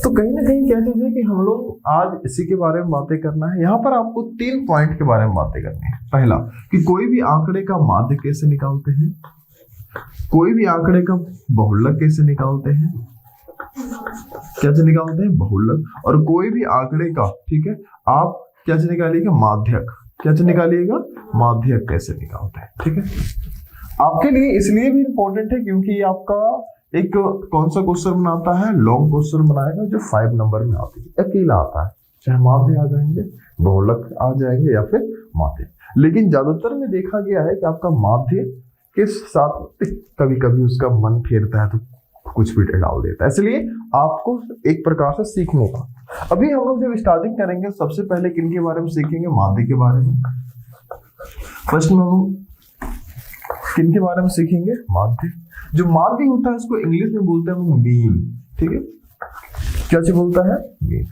तो कहीं ना कहीं क्या चीज है कि हम लोग आज इसी के बारे में बातें करना है। यहाँ पर आपको 3 पॉइंट के बारे में बातें करनी है। पहला कि कोई भी आंकड़े का माध्य कैसे निकालते हैं, कोई भी आंकड़े का बहुलक कैसे निकालते हैं, कैसे निकालते हैं बहुलक, और कोई भी आंकड़े का, ठीक है, आप कैसे निकालिएगा माध्यक, कैसे निकालिएगा माध्यक कैसे निकालते हैं। ठीक है, आपके लिए इसलिए भी इंपॉर्टेंट है क्योंकि ये आपका एक कौन सा क्वेश्चन बनाता है, लॉन्ग क्वेश्चन बनाएगा जो 5 नंबर में आती है, अकेला आता है, चाहे माध्य आ जाएंगे, बहुलक आ जाएंगे या फिर माध्य। लेकिन ज्यादातर में देखा गया है कि आपका माध्य के साथ कभी कभी उसका मन फेरता है तो कुछ भी डाल देता है, इसलिए आपको एक प्रकार से सीखने का। अभी हम लोग जब स्टार्टिंग करेंगे सबसे पहले किन के बारे में सीखेंगे, माध्य के बारे में। फर्स्ट में हम किन के बारे में सीखेंगे, माध्य। जो माध्य होता है इसको इंग्लिश में बोलते हैं मीन। ठीक है, क्या चीज बोलता है, मीन।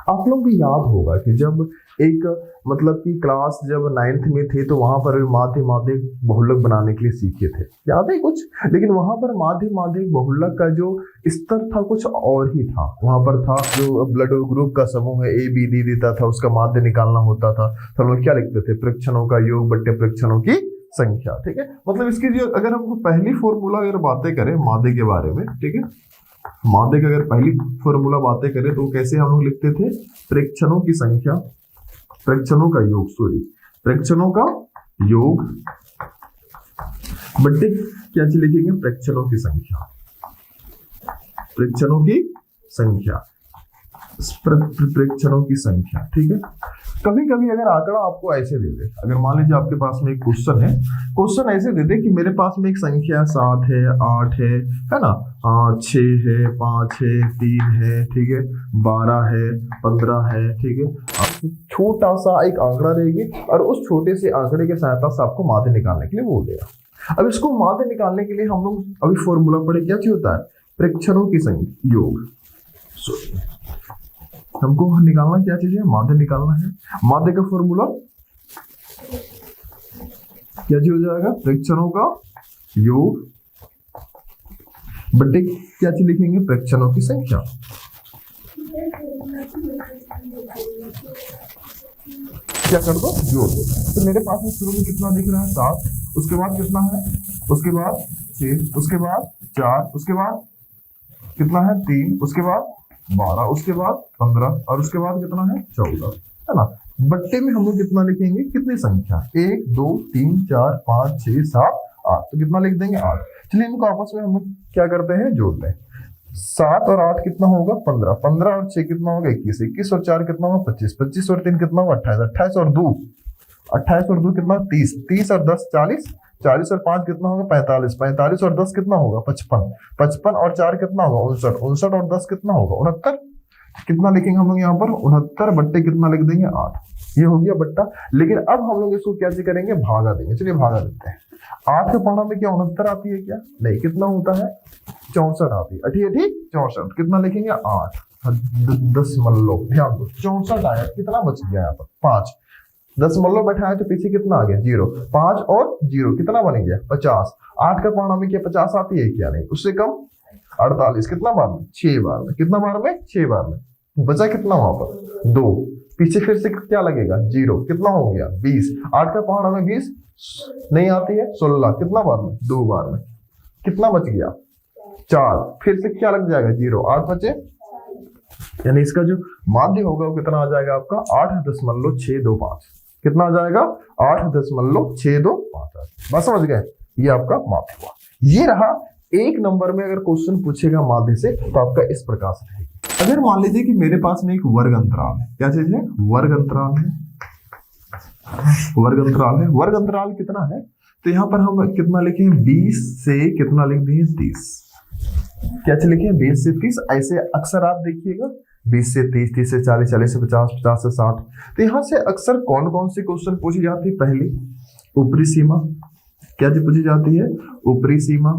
आप लोग भी याद होगा कि जब एक मतलब कि क्लास जब 9th में थे तो वहां पर माध्य माध्य बहुलक बनाने के लिए सीखे थे, याद है कुछ। लेकिन वहां पर माध्य माध्य बहुलक का जो स्तर था कुछ और ही था। वहां पर था जो ब्लड ग्रुप का समूह है ABD देता था, उसका माध्य निकालना होता था तो हम लोग क्या लिखते थे, परीक्षणों का योग बट्टे परीक्षणों की संख्या। ठीक है, मतलब इसकी जो अगर हमको पहली फॉर्मूला अगर बातें करें माध्य के बारे में, ठीक है, माध्य की अगर पहली फॉर्मूला बातें करें तो कैसे हम लोग लिखते थे, परीक्षणों की संख्या, परीक्षणों का योग, सॉरी परीक्षणों का योग बट्टे क्या चीज लिखेंगे, परीक्षणों की संख्या, परीक्षणों की संख्या, परीक्षणों की संख्या। ठीक है, कभी कभी अगर आंकड़ा आपको ऐसे दे दे, अगर मान लीजिए आपके पास में एक क्वेश्चन है, क्वेश्चन ऐसे दे दे कि मेरे पास में एक संख्या 7 है, 8 है ना, 6 है, 5 है, 3 है, ठीक है, 12 है, 15 है। ठीक है, छोटा सा एक आंकड़ा रहेगी और उस छोटे से आंकड़े के सहायता से आपको माध्य निकालने के लिए बोल देगा। अब इसको माध्य निकालने के लिए हम लोग अभी फॉर्मूला पढ़े, क्या चीज होता है, परीक्षणों की संख्या योग। हमको निकालना क्या चीज है, माध्य निकालना है। माध्य का फॉर्मूला क्या चीज हो जाएगा, परीक्षणों का योग बट्टे क्या चीज लिखेंगे, परीक्षणों की संख्या। क्या कर दो, जोड़ दो। तो मेरे पास में शुरू में कितना दिख रहा है, 7, उसके बाद कितना है, उसके बाद 6, उसके बाद 4, उसके बाद कितना है 3, उसके बाद 12, उसके बाद 15 और उसके बाद कितना है 14, है ना। बट्टे में हम लोग कितना लिखेंगे, कितनी संख्या, 1 2 3 4 5 6 7 8, तो कितना लिख देंगे 8। चलिए इनको आपस में हम लोग क्या करते हैं, जोड़ते हैं। 7 और 8 कितना होगा 15, 15 और 6 कितना होगा 21, 21 और 4 कितना होगा 25, 25 और 3 कितना होगा 28, 28 और 2 कितना 30, 30 और 10 40, 40 और 5 कितना होगा 45, 45 और 10 कितना होगा 55, 55 और 4 कितना होगा 59, 59 और 10 कितना होगा 69। कितना लिखेंगे हम लोग यहाँ पर 69 बट्टे कितना लिख देंगे 8, ये हो गया बट्टा। लेकिन अब हम लोग इसको क्या करेंगे, भागा देंगे। चलिए भागा देते हैं। 8 के पढ़ा में क्या 69 आती है क्या, नहीं, कितना होता है 64 आती है, अठी 64, कितना लिखेंगे 8 दशमलव, ध्यान दो 64 आया, कितना बच गया यहाँ पर 5, दशमलव बैठा है तो पीछे कितना आ गया 0, 5 और 0 कितना बन गया 50। 8 का पढ़ा में क्या 50 आती है क्या, नहीं, उससे कम 48, कितना बार में 6 बार में, कितना बार में 6 बार में, बचा कितना वहां पर 2, पीछे फिर से क्या लगेगा 0, कितना हो गया 20। 8 का पहाड़ा में 20 नहीं आती है 16, कितना बार में 2 बार में, कितना बच गया 4, फिर से क्या लग जाएगा 0, 8 बचे, यानी इसका जो माध्य होगा वो कितना आ जाएगा आपका 8.625, कितना आ जाएगा 8.625। बस समझ गए, ये आपका माध्य हुआ। ये रहा एक नंबर में अगर क्वेश्चन पूछेगा माध्य से तो आपका इस प्रकार से रहेगी। अगर मान लीजिए कि मेरे पास में एक वर्ग अंतराल है, क्या चीज है, वर्ग अंतराल है, वर्ग अंतराल है। वर्ग अंतराल कितना है, तो यहाँ पर हम कितना लिखे 20 से कितना लिख दिए 30, क्या चीज लिखे 20 से 30। ऐसे अक्सर आप देखिएगा 20 से 30, 30 से 40, 40 से 50, 50 से 60। तो यहाँ से अक्सर कौन कौन सी क्वेश्चन पूछी जाती है, पहली ऊपरी सीमा, क्या चीज पूछी जाती है, ऊपरी सीमा।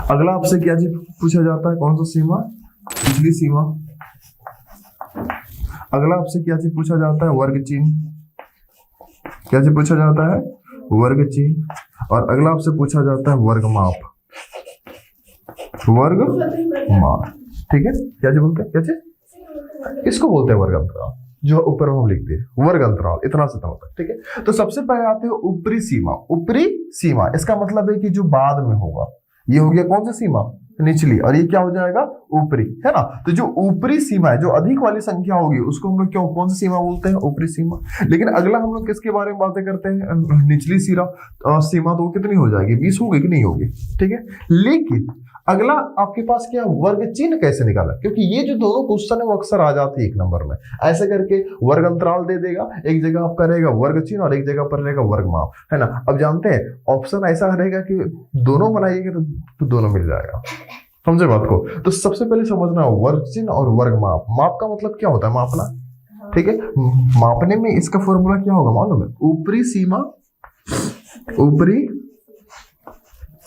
अगला आपसे क्या चीज पूछा जाता है, कौन सा सीमा, निचली सीमा। अगला आपसे क्या चीज पूछा जाता है, वर्ग चिन्ह, क्या चीज पूछा जाता है, वर्ग चिन्ह। और अगला आपसे पूछा जाता है वर्ग माप, वर्ग माप। ठीक है, क्या चीज बोलते हैं, क्या चीज, इसको बोलते हैं वर्ग अंतराल, जो ऊपर हम लिखते हैं वर्ग अंतराल, इतना से इतना तक। ठीक है, तो सबसे पहले आते हैं ऊपरी सीमा। ऊपरी सीमा इसका मतलब है कि जो बाद में होगा, ये हो गया कौन सी सीमा, निचली, और ये क्या हो जाएगा, ऊपरी, है ना। तो जो ऊपरी सीमा है, जो अधिक वाली संख्या होगी, उसको हम लोग क्यों, कौन सी सीमा बोलते हैं, ऊपरी सीमा। लेकिन अगला हम लोग किसके बारे में बातें करते हैं, निचली सीमा, तो कितनी हो जाएगी, 20 होगी कि नहीं होगी। ठीक है, लेकिन अगला आपके पास क्या, वर्ग चिन्ह कैसे निकाला, क्योंकि ये जो दोनों क्वेश्चन है वो अक्सर आ जाते हैं एक नंबर में। ऐसे करके वर्ग अंतराल दे देगा, एक जगह आपका रहेगा वर्ग चिन्ह और एक जगह पर रहेगा वर्ग माप, है ना। अब जानते हैं ऑप्शन ऐसा रहेगा कि दोनों बनाइएगा तो दोनों मिल जाएगा, समझे बात को। तो सबसे पहले समझना वर्ग चिन्ह और वर्ग माप। माप का मतलब क्या होता है, मापना, ठीक है। मापने में इसका फॉर्मूला क्या होगा मालूम है, ऊपरी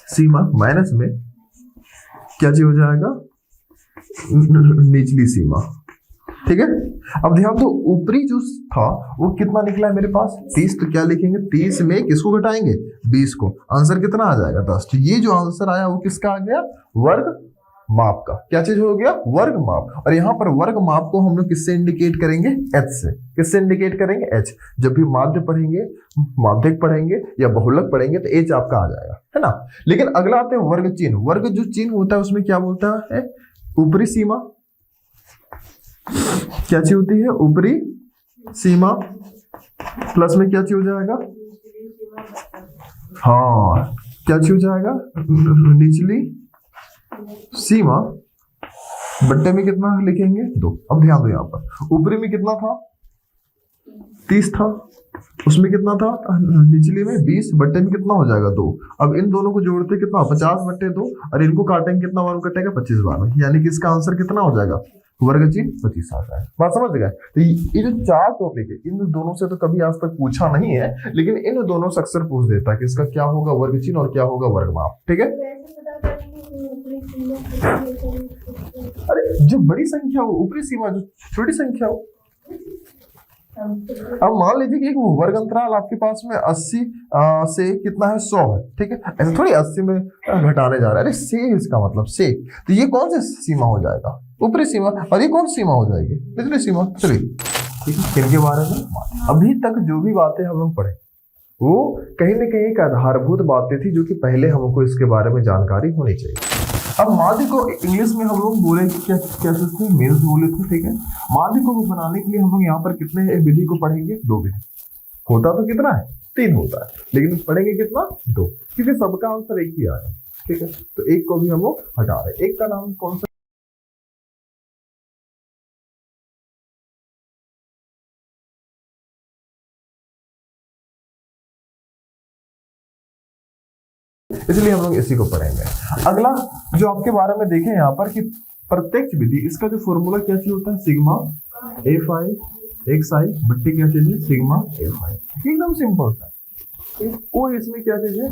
सीमा माइनस में क्या चीज हो जाएगा, निचली सीमा। ठीक है, अब ध्यान दो, ऊपरी जो था वो कितना निकला है मेरे पास, 30। तो क्या लिखेंगे, 30 में किसको घटाएंगे, 20 को। आंसर कितना आ जाएगा, 10। तो ये जो आंसर आया वो किसका आ गया, वर्ग माप का। क्या चीज हो गया, वर्ग माप। और यहाँ पर वर्ग माप को हम लोग किससे इंडिकेट करेंगे, एच से। किससे इंडिकेट करेंगे, एच। जब भी माध्य पढ़ेंगे, माध्यक पढ़ेंगे या बहुलक पढ़ेंगे तो एच आपका आ जाएगा, है ना। लेकिन अगला आते हैं वर्ग चिन्ह। वर्ग जो चिन्ह होता है उसमें क्या बोलता है, ऊपरी सीमा, क्या चीज होती है, ऊपरी सीमा प्लस में क्या चीज हो जाएगा, हाँ क्या चीज हो जाएगा, निचली सीमा बट्टे में कितना लिखेंगे, 2। अब ध्यान दो, यहाँ पर ऊपरी में कितना था, 30 था, उसमें कितना था, निचली में 20, बट्टे में कितना हो जाएगा, 2। अब इन दोनों को जोड़ते कितना, 50/2, और इनको काटेंगे कितना, वर्ग कटेगा 25 बार, यानी कि इसका आंसर कितना हो जाएगा, वर्ग चिन्ह 25 आ जाएगा। बात समझ गए। तो ये जो 4 टॉपिक है, इन दोनों से तो कभी आज तक पूछा नहीं है, लेकिन इन दोनों से अक्सर पूछ देता है कि इसका क्या होगा वर्ग चिन्ह और क्या होगा वर्ग माप। ठीक है, अरे जो बड़ी संख्या हो ऊपरी सीमा, जो छोटी संख्या हो। अब मान लीजिए कि एक वर्ग अंतराल आपके पास में 80 से कितना है, 100 है। ठीक है, ऐसे थोड़ी 80 में घटाने जा रहा है, अरे से इसका मतलब से। तो ये कौन सी सीमा हो जाएगा, ऊपरी सीमा, और ये कौन सी सीमा हो जाएगी, निचली सीमा। चलिए, ठीक है, किनके बारे में अभी तक जो भी बातें हम लोग पढ़े वो कहीं ना कहीं एक आधारभूत बातें थी, जो कि पहले हमको इसके बारे में जानकारी होनी चाहिए। अब माध्य को इंग्लिश में हम लोग बोले क्या सकते हैं, मेन्स बोले थे। ठीक है, माध्य को बनाने के लिए हम लोग यहाँ पर कितने विधि को पढ़ेंगे, 2 विधि। होता तो कितना है, 3 होता है, लेकिन पढ़ेंगे कितना, 2, क्योंकि सबका आंसर एक ही आ रहा है। ठीक है, तो एक को भी हम लोग हटा रहे हैं। एक का नाम कौन सा, इसलिए हम लोग इसी को पढ़ेंगे। अगला जो आपके बारे में देखें यहाँ पर कि प्रत्यक्ष विधि, इसका जो फॉर्मूला क्या चीज होता है, सिग्मा Fi xi बट्टे क्या चीज है, सिग्मा Fi। एकदम सिंपल सा, कोई इसमें क्या चीज है,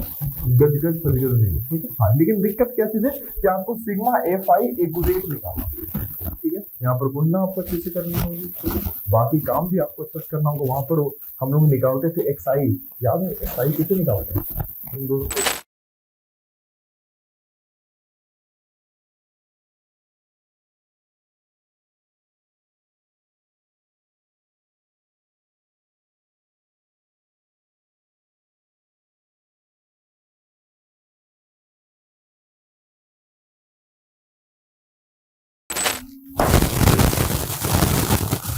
गजगज फजगज नहीं। ठीक है, हाँ, लेकिन दिक्कत क्या चीज है कि आपको सिग्मा Fi एकुरेट निकालना। ठीक है, यहाँ पर गणना आपको अच्छे से करनी होगी, बाकी काम भी आपको अच्छे से करना होगा। वहां पर हम लोग निकालते थे xi, याद है xi कैसे निकालते हैं, इन दोनों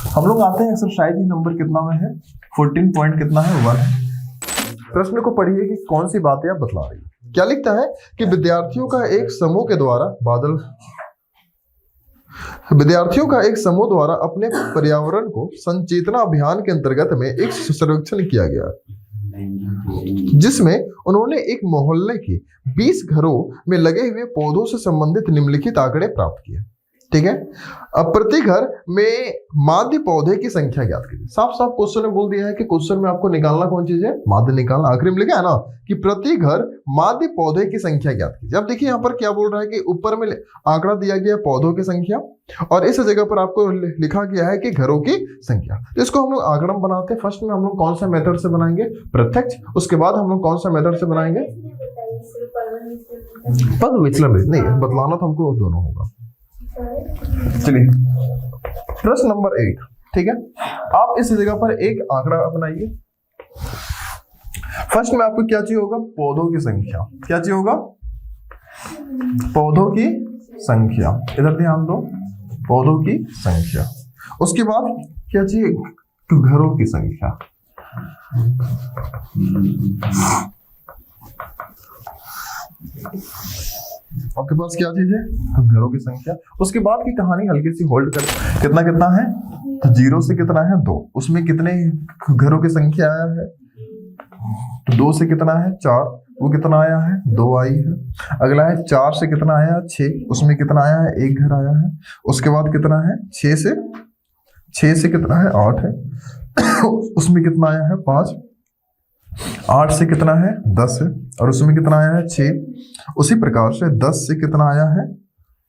हम लोग आते हैं एक्सरसाइज नंबर कितना में है, 14 पॉइंट कितना है, 1। प्रश्न को पढ़िए कि कौन सी बातें आप बतला रही है। क्या लिखता है कि विद्यार्थियों का एक समूह अपने पर्यावरण को संचेतना अभियान के अंतर्गत में एक सर्वेक्षण किया गया, जिसमें उन्होंने एक मोहल्ले के 20 घरों में लगे हुए पौधों से संबंधित निम्नलिखित आंकड़े प्राप्त किए। ठीक है, अब प्रति घर में माध्य पौधे की संख्या ज्ञात कीजिए। साफ साफ क्वेश्चन में बोल दिया है कि क्वेश्चन में आपको निकालना कौन चीज है, माध्य निकालना। आखिरी में लिखा है ना कि प्रति घर माध्य पौधे की संख्या ज्ञात कीजिए। अब देखिए यहाँ पर क्या बोल रहा है कि ऊपर में आंकड़ा दिया गया पौधों की संख्या, और इस जगह पर आपको लिखा गया है कि घरों की संख्या। तो इसको हम लोग आंकड़म बनाते हैं। फर्स्ट में हम लोग कौन सा मेथड से बनाएंगे, प्रत्यक्ष। उसके बाद हम लोग कौन सा मेथड से बनाएंगे, पद विचलन। नहीं, बतलाना तो हमको दोनों होगा। चलिए प्रश्न नंबर 8, ठीक है। आप इस जगह पर एक आंकड़ा बनाइए। फर्स्ट में आपको क्या चाहिए होगा? पौधों की संख्या। क्या चाहिए होगा? पौधों की संख्या। इधर ध्यान दो, पौधों की संख्या। उसके बाद क्या चाहिए? घरों की संख्या। आपके पास क्या चीज है? घरों की संख्या। उसके बाद की कहानी हल्की सी होल्ड कर, कितना कितना है? तो 0 से कितना है? 2। उसमें कितने घरों की संख्या आया है? तो 2 से कितना है? 4। वो कितना आया है? 2 आई है। अगला है 4 से कितना आया? 6। उसमें कितना आया है? 1 घर आया है। उसके बाद कितना है? 6 से कितना है? 8 है। उसमें कितना आया है? 5। 8 से कितना है? 10 है। और उसमें कितना आया है? 6। उसी प्रकार से 10 से कितना आया है?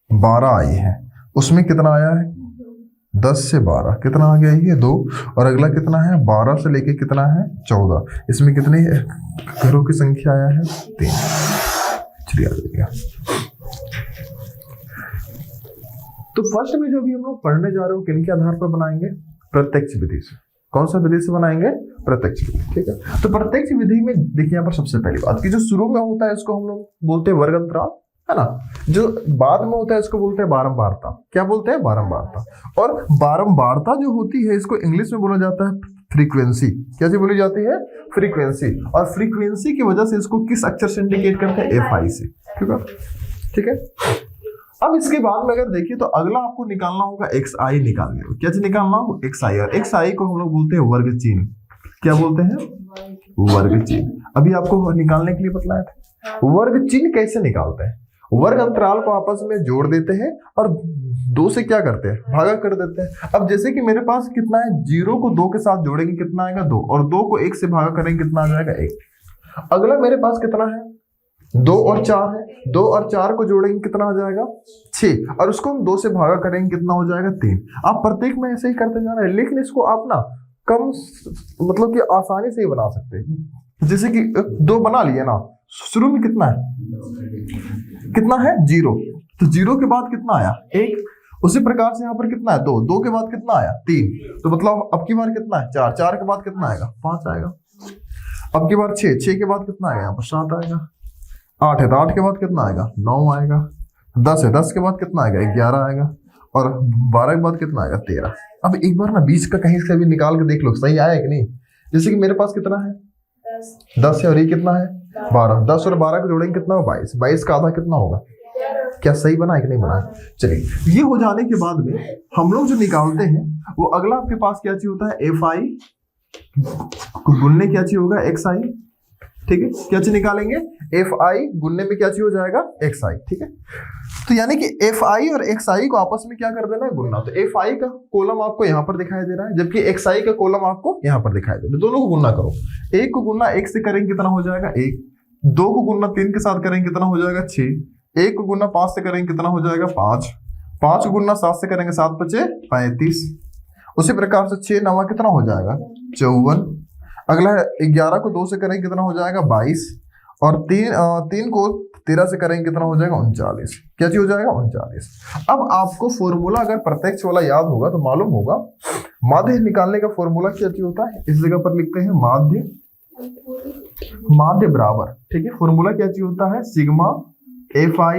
12 आई है। उसमें कितना आया है? 10 से 12 कितना आ गया? ये 2। और अगला कितना है? 12 से लेके कितना है? 14। इसमें कितने घरों की संख्या आया है? 3। चलिए आ जाइए। तो फर्स्ट में जो भी हम लोग पढ़ने जा रहे हो किन के आधार पर बनाएंगे? प्रत्यक्ष विधि से। कौन सा विधि से बनाएंगे? प्रत्यक्ष विधि, ठीक है। तो प्रत्यक्ष विधि में देखिए यहाँ पर सबसे पहली बात की जो शुरू में होता है इसको हम लोग बोलते हैं वर्ग अंतराल, है ना। जो बाद में होता है इसको बोलते हैं बारंबारता। क्या बोलते हैं? बारंबारता। और बारंबारता जो होती है इसको इंग्लिश में बोला जाता है फ्रीक्वेंसी। क्या चीज बोली जाती है? फ्रीक्वेंसी। और फ्रीक्वेंसी की वजह से इसको किस अक्षर से इंडिकेट करते हैं? FI से, ठीक है। अब इसके बाद में अगर देखिए तो अगला आपको निकालना होगा XI निकालने को। क्या चीज निकालना हो? XI। और XI को हम लोग बोलते हैं वर्ग चिन्ह। क्या बोलते हैं? वर्ग चिन्ह। अभी आपको निकालने के लिए बतलाया था। वर्ग चिन्ह कैसे निकालते हैं? वर्ग अंतराल को आपस में जोड़ देते हैं और 2 से क्या करते हैं? भागा कर देते हैं। अब जैसे कि मेरे पास कितना है? 0 को 2 के साथ जोड़ेंगे कितना आएगा? 2। और 2 को 1 से भागा करेंगे कितना आ जाएगा? 1। अगला मेरे पास कितना है? 2 और 4 है। 2 और 4 को जोड़ेंगे कितना आ जाएगा? 6। और उसको हम 2 से भागा करेंगे कितना हो जाएगा? 3। आप प्रत्येक में ऐसे ही करते जा रहे हैं, लेकिन इसको आप ना कम मतलब कि आसानी से ही बना सकते हैं। जैसे कि 2 बना लिए ना, शुरू में कितना है? कितना है? 0। तो 0 के बाद कितना आया? 1। उसी प्रकार से यहाँ पर कितना है? 2। 2 के बाद कितना आया? 3। तो मतलब अब की बार कितना है? 4। 4 के बाद कितना आएगा? 5 आएगा। अब की बार 6। 6 के बाद कितना आएगा? यहाँ पर 7 आएगा। 8 है तो 8 के बाद कितना आएगा? 9 आएगा। 10 है 10 के बाद कितना आएगा? 11 आएगा। और 12 के बाद कितना आएगा? 13। अब एक बार ना बीच का कहीं से भी निकाल के देख लो सही आया कि नहीं। जैसे कि मेरे पास कितना है? 10 है और ये कितना है? 12। 10 और 12 को जोड़ेंगे कितना? 22। 22 का आधा कितना होगा? क्या सही बना है कि नहीं बना? चलिए ये हो जाने के बाद में हम लोग जो निकालते हैं वो अगला आपके पास क्या चीज होता है? FI गुणने क्या चीज होगा? XI, ठीक है। क्या चीज निकालेंगे? FI गुणने में क्या चीज हो जाएगा? XI, ठीक है। तो यानी कि FI और XI को आपस में क्या कर देना है? गुणना। तो FI का कॉलम आपको यहाँ पर दिखाई दे रहा है, जबकि XI का कॉलम आपको यहाँ पर दिखाई दे रहा है। दोनों को गुणना करो। 1 को गुणना 1 से करेंगे कितना हो जाएगा? 1। 2 को गुणना 3 के साथ करेंगे कितना हो जाएगा? 6। 1 को गुणना 5 से करेंगे कितना हो जाएगा? 5। 5 को गुणना 7 से करेंगे 7 × 5 = 35। उसी प्रकार से 6 9 कितना हो जाएगा? 54। अगला है 11 को 2 से करेंगे कितना हो जाएगा? 22। और 3 को 13 से करेंगे कितना हो जाएगा? 39। क्या चीज हो जाएगा? 39। अब आपको फॉर्मूला अगर प्रत्यक्ष वाला याद होगा तो मालूम होगा माध्य निकालने का फॉर्मूला क्या चीज होता है? इस जगह पर लिखते हैं माध्य बराबर, ठीक है। फॉर्मूला क्या चीज होता है? सिग्मा FI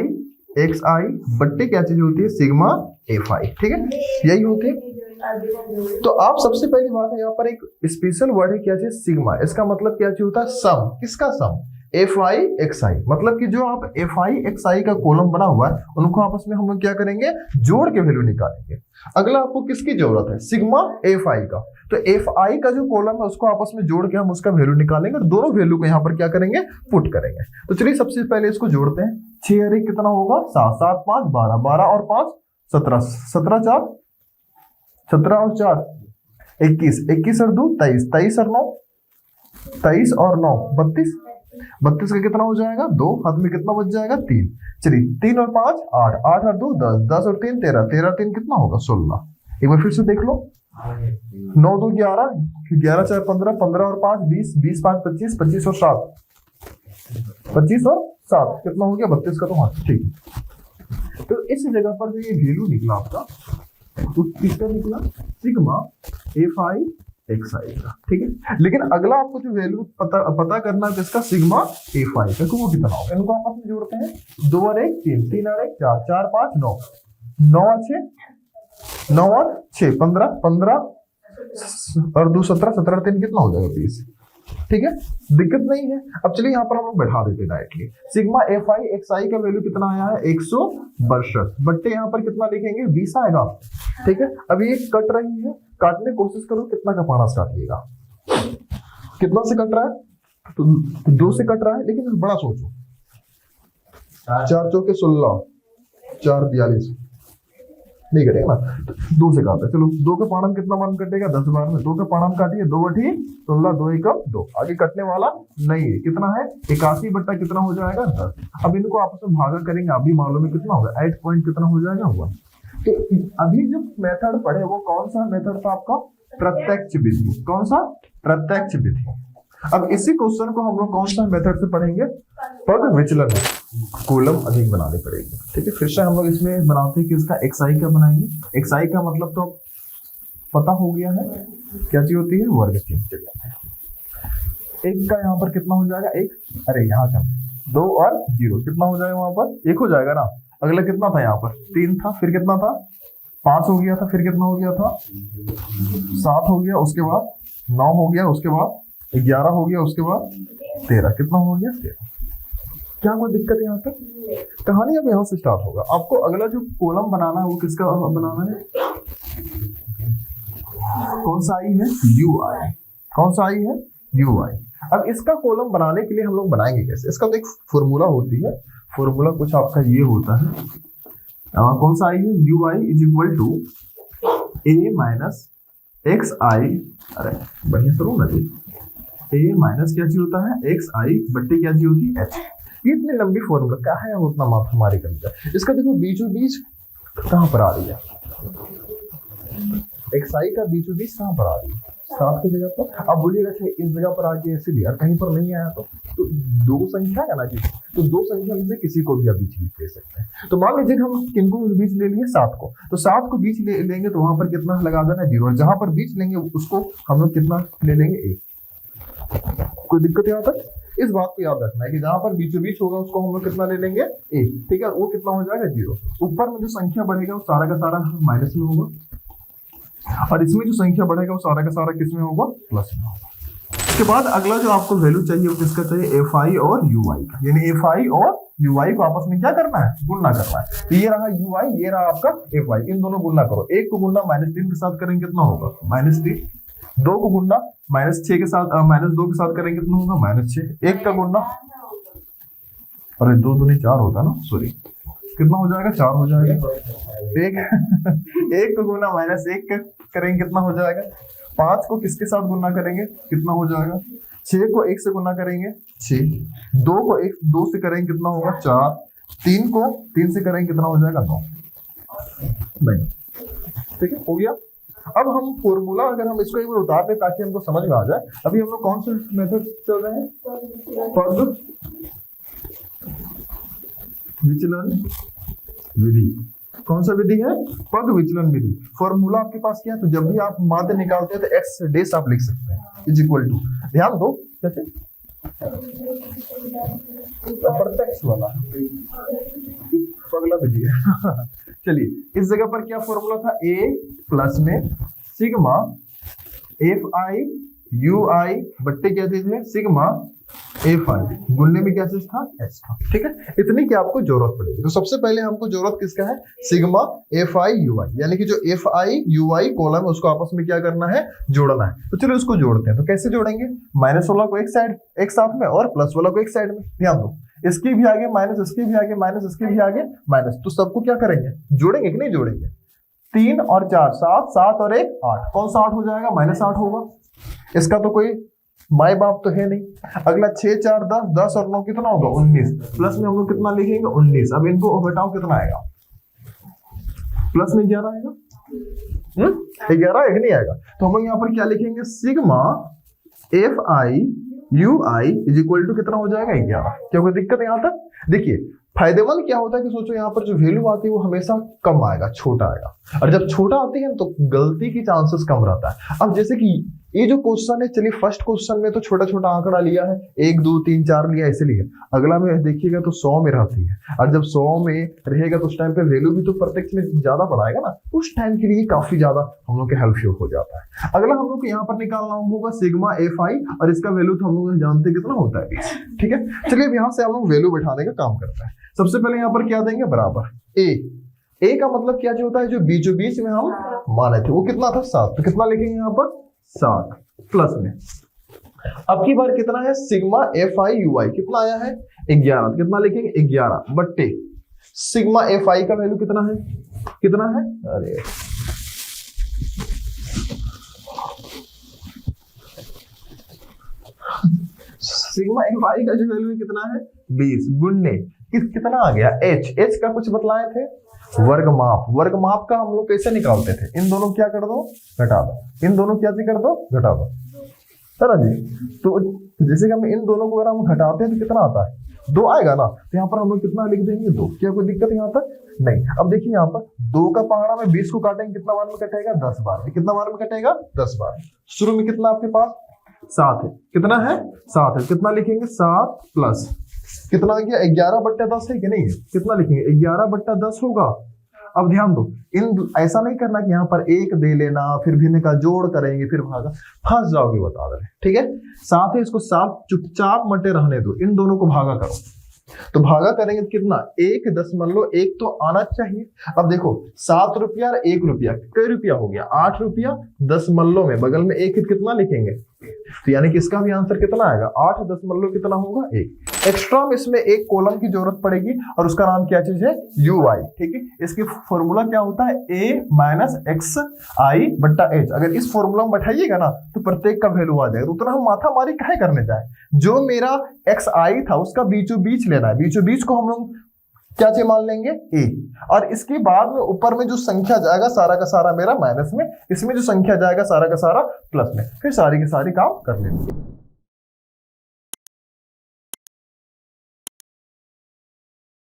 XI बट्टे क्या चीज होती है? सिग्मा FI, ठीक है। यही होती है। तो आप सबसे पहली बात है यहाँ पर एक स्पेशल वर्ड है क्या चीज? सिग्मा। इसका मतलब क्या चीज होता है? सम। किसका सम? FI XI। मतलब कि जो आप FI XI का कॉलम बना हुआ है उनको आपस में हम लोग क्या करेंगे? जोड़ के वैल्यू निकालेंगे। अगला आपको किसकी जरूरत है? सिग्मा FI का। तो FI का जो कॉलम है उसको आपस में जोड़ के हम उसका वैल्यू निकालेंगे और दोनों वैल्यू को यहाँ पर क्या करेंगे? पुट करेंगे। तो चलिए सबसे पहले इसको जोड़ते हैं। 6 और 1 कितना होगा? 7। 7 5 12। 12 और 5 17। 17 4 17 और 4 21। 21 और 2 23। 23 और 9 23 और 9 32। 32 का कितना हो जाएगा? 2। हाथ में कितना बच जाएगा? 3। चलिए 3 और 5 8। 8 और 2 10। 10 और 3 13। 13 3 कितना होगा? 16। एक बार फिर से देख लो। 9 2 11। 11 4 15। 15 और 5 20। 20 5 25। 25 और 7 25 और 7 कितना हो गया? 32 का तो हाथ, ठीक। तो इस जगह पर जो ये वैल्यू निकला आपका, तो किसका निकला, sigma F I X I का, ठीक है। लेकिन अगला आपको जो वैल्यू पता करना है किसका, सिग्मा एफ आई का, तो वो कितना होगा। इनको आपस में जोड़ते हैं, 2 और 1 3, 3 और 1 4, 4 5 9, 9 और 6 9 और 6 15, 15 और 2 17, 17 3 कितना हो जाएगा 20, ठीक है, दिक्कत नहीं है। अब चलिए यहाँ पर हम लोग बैठा देते हैं directly, sigma F I X I का वैल्यू कितना आया है 162, बट्टे यहाँ पर कितना लिखेंगे 20 आएगा, ठीक है। अब ये कट रही है, काटने की कोशिश करो, कितना का पाना से काटिएगा, कितना से कट रहा है, तो 2 से कट रहा है, लेकिन बड़ा सोचो, 4 चौके 16, 4 42 नहीं कटेगा ना, 2 से काटते हैं। चलो 2 का पाणम कितना मान कटेगा 10 बार में, 2 का पाणम काटिए, 2 बटी 16, 2 1 2, आगे कटने वाला नहीं है, कितना है 81 बट्टा कितना हो जाएगा 10। अब इनको आपस में भागा करेंगे, आप भी मालूम है कितना होगा 8 पॉइंट कितना हो जाएगा हुआ। तो अभी जो मेथड पढ़े वो कौन सा मेथड था आपका, प्रत्यक्ष विधि, कौन सा, प्रत्यक्ष विधि। अब इसी क्वेश्चन को हम लोग कौन सा मेथड से पढ़ेंगे, पग विचलन, कॉलम अधिक बनाने पड़ेंगे, ठीक है। फिर से हम लोग इसमें बनाते हैं कि इसका एक्सआई का बनाएंगे, एक्सआई का मतलब तो पता हो गया है क्या चीज होती है, वर्ग चिन्ह। चलिए एक का यहाँ पर कितना हो जाएगा 1, अरे यहाँ का 2 और 0 कितना हो जाएगा, वहां पर 1 हो जाएगा ना। अगला कितना था यहाँ पर 3 था, फिर कितना था 5 हो गया था, फिर कितना हो गया था 7 हो गया, उसके बाद 9 हो गया, उसके बाद 11 हो गया, उसके बाद 13, कितना हो गया 13। क्या कोई दिक्कत है यहाँ पर, कहानी अब यहाँ से स्टार्ट होगा। आपको अगला जो कॉलम बनाना है वो किसका बनाना है, कौन सा आई है, यू आई, कौन सा आई है यू आई। अब इसका कॉलम बनाने के लिए हम लोग बनाएंगे कैसे, इसका तो एक फॉर्मूला होती है, फॉर्मूला कुछ आपका ये होता है, कौन सा आई है, U I is equal to A minus X I, अरे बढ़िया सुनो ना जी, ए माइनस क्या चीज होता है एक्स आई बट्टे क्या चीज होती है एच। ये इतनी लंबी फॉर्मूला क्या है, उतना माफ हमारी कमी का। इसका देखो बीचों बीच कहाँ पर आ रही है, एक्स आई का बीचों बीच कहाँ पर आ रही है, 7 की जगह पर। अब बोलिएगा इस जगह पर आके ऐसे लिया, कहीं पर नहीं आया तो 2 संख्या है ना जी, तो 2 संख्या में से किसी को भी आप बीच ले सकते हैं। तो मान लीजिए हम किनको बीच ले लिए 7 को, तो 7 को बीच लेंगे तो वहां पर कितना लगा देना 0, जहां पर बीच लेंगे उसको हम लोग कितना ले लेंगे 1। कोई दिक्कत यहाँ तक, इस बात को याद रखना है कि जहां पर बीचों बीच होगा उसको हम लोग कितना ले लेंगे 1, ठीक है। वो कितना हो जाएगा 0, ऊपर में जो संख्या बढ़ेगा वो सारा का सारा माइनस में होगा, और इसमें जो संख्या बढ़ेगा वो सारा का सारा किस में होगा, प्लस में होगा। उसके बाद अगला जो आपको वैल्यू चाहिए वो किसका चाहिए, एफ आई और यू आई का, यानी एफ आई और यू आई को आपस में क्या करना है, गुणा करना है। तो ये रहा यू आई, ये रहा आपका एफ आई, इन दोनों गुणा करो, 1 को गुणा -3 के साथ करेंगे कितना होगा -3, 2 को गुणा -6 के साथ -2 के साथ करेंगे कितना होगा -6, 1 का गुणा, अरे 2 दूनी 4 होता ना, सॉरी कितना हो जाएगा 4 हो जाएगा, 1 को गुणा -1 करेंगे कितना हो जाएगा, 5 को किसके साथ गुणा करेंगे कितना हो जाएगा, 6 को 1 से गुणा करेंगे 6, 2 को 2 से करेंगे कितना होगा 4, 3 को 3 से करेंगे कितना हो जाएगा 9, नहीं, ठीक है हो गया। अब हम फॉर्मूला अगर हम इसको एक बार उतार दें ताकि हमको समझ में आ जाए, अभी हम लोग कौन से मेथड चल रहे हैं, पग विचलन विधि, कौन सा विधि है, पग विचलन विधि। फॉर्मूला आपके पास क्या है, तो जब भी आप माध्य निकालते हैं तो एक्स डेस आप लिख सकते हैं इज इक्वल टू, ध्यान दो कैसे, प्रत्यक्ष वाला पगला विधि है। चलिए इस जगह पर क्या फॉर्मूला था, ए प्लस में सिग्मा एफ आई यू आई बट्टे क्या चीज है, सिग्मा एफ आई, गुणने में क्या चीज था एच था, ठीक है। इतनी की आपको जरूरत पड़ेगी। तो सबसे पहले हमको जरूरत किसका है, सिग्मा एफ आई यू आई, यानी कि जो F I U I column है उसको आपस में क्या करना है, जोड़ना है। तो चलो इसको जोड़ते हैं, तो कैसे जोड़ेंगे, माइनस वाला को एक साइड एक साथ में और प्लस वाला को एक साइड में, ध्यान दो इसके भी आगे माइनस, इसके भी आगे माइनस, इसके भी आगे माइनस, तो सबको क्या करेंगे जोड़ेंगे कि नहीं जोड़ेंगे, 3 और 4 7, 7 और 1 8, कौन सा 8 हो जाएगा, -8 होगा, इसका तो कोई माई बाप तो है नहीं। अगला 6 4 10, 10 और 9 कितना होगा 19, प्लस में हम लोग कितना लिखेंगे 19, अब इनको घटाओ कितना आएगा, प्लस में 11 आएगा, 11 एक नहीं आएगा, तो हम लोग यहाँ पर क्या लिखेंगे, sigma F I U I is equal to कितना हो जाएगा 11, क्योंकि दिक्कत यहाँ तक देखिए फायदेमंद क्या होता है कि सोचो यहाँ पर जो वैल्यू आती है वो हमेशा कम आएगा, छोटा आएगा, और जब छोटा आती है तो गलती की चांसेस कम रहता है। अब जैसे कि ये जो क्वेश्चन है, चलिए फर्स्ट क्वेश्चन में तो छोटा छोटा आंकड़ा लिया है, 1 2 3 4 लिया इसलिए, अगला में देखिएगा तो 100 में रहती है, और जब 100 में रहेगा तो उस टाइम पे वैल्यू भी तो प्रत्यक्ष में ज्यादा बढ़ाएगा ना, उस टाइम के लिए काफी ज्यादा हम लोग के हेल्पफुल हो जाता है। अगला हम लोग को यहाँ पर निकालना होगा सिग्मा एफ आई, और इसका वैल्यू तो हम लोग जानते कितना होता है 20, ठीक है। चलिए अब यहाँ से हम लोग वैल्यू बैठाने का काम करते हैं। सबसे पहले यहाँ पर क्या देंगे, बराबर ए का मतलब क्या जो होता है, जो बीचों बीच में हम माने थे वो कितना था 7, तो कितना लिखेंगे यहाँ पर 7 प्लस में, अब की बार कितना है सिग्मा एफ आई यू आई कितना आया है 11, कितना लिखेंगे 11 बट्टे सिग्मा एफ आई का वैल्यू कितना है, कितना है, अरे सिग्मा एफ आई का जो वैल्यू कितना है 20 गुणने कितना आ गया एच का कुछ बतलाए थे वर्ग माप का हम लोग कैसे निकालते थे, इन दोनों क्या कर दो घटा दो, इन दोनों क्या कर दो घटा दो, है ना जी। तो जैसे कि हम इन दोनों को अगर हम घटाते हैं तो कितना आता है 2 आएगा ना, तो यहाँ पर हम लोग कितना लिख देंगे 2, क्या कोई दिक्कत यहाँ तक नहीं। अब देखिए यहाँ पर 2 का पहाड़ा में 20 को काटेंगे कितना बार में कटेगा 10 बार, कितना बार में कटेगा 10 बार। शुरू में कितना आपके पास 7 है, कितना है 7 है, कितना लिखेंगे 7 प्लस कितना आ गया 11 बट्टा 10 है कि नहीं है, कितना लिखेंगे 11 बट्टा 10 होगा। अब ध्यान दो, इन ऐसा नहीं करना कि यहाँ पर 1 दे लेना फिर भिन्न का जोड़ करेंगे फिर भागा, फंस जाओगे बता दे, ठीक है। 7 है, इसको 7 चुपचाप मटे रहने दो, इन दोनों को भागा करो, तो भागा करेंगे कितना 1 10 मान लो 1 तो आना चाहिए। अब देखो 7 रुपया और 1 रुपया कई रुपया हो गया 8 रुपया, 10 मल्लों में बगल में 1 कितना लिखेंगे, तो यानी कि इसका भी आंसर कितना आएगा 8 10 मल्लो कितना होगा 1। एक्स्ट्रा में इसमें एक कॉलम की जरूरत पड़ेगी और उसका नाम क्या चीज है यू आई, ठीक है। इसकी फॉर्मूला क्या होता है a माइनस एक्स आई बट्टा एच, अगर इस फॉर्मूला में बैठाइएगा ना तो प्रत्येक का वैल्यू आ जाएगा, तो उतना हम माथा मारी काहे करने जाए, जो मेरा एक्स आई था उसका बीचों बीच लेना है, बीचों बीच को हम लोग क्या चीज मान लेंगे a, और इसके बाद में ऊपर में जो संख्या जाएगा सारा का सारा मेरा माइनस में, इसमें जो संख्या जाएगा सारा का सारा प्लस में, फिर सारी की सारी काम कर लेंगे।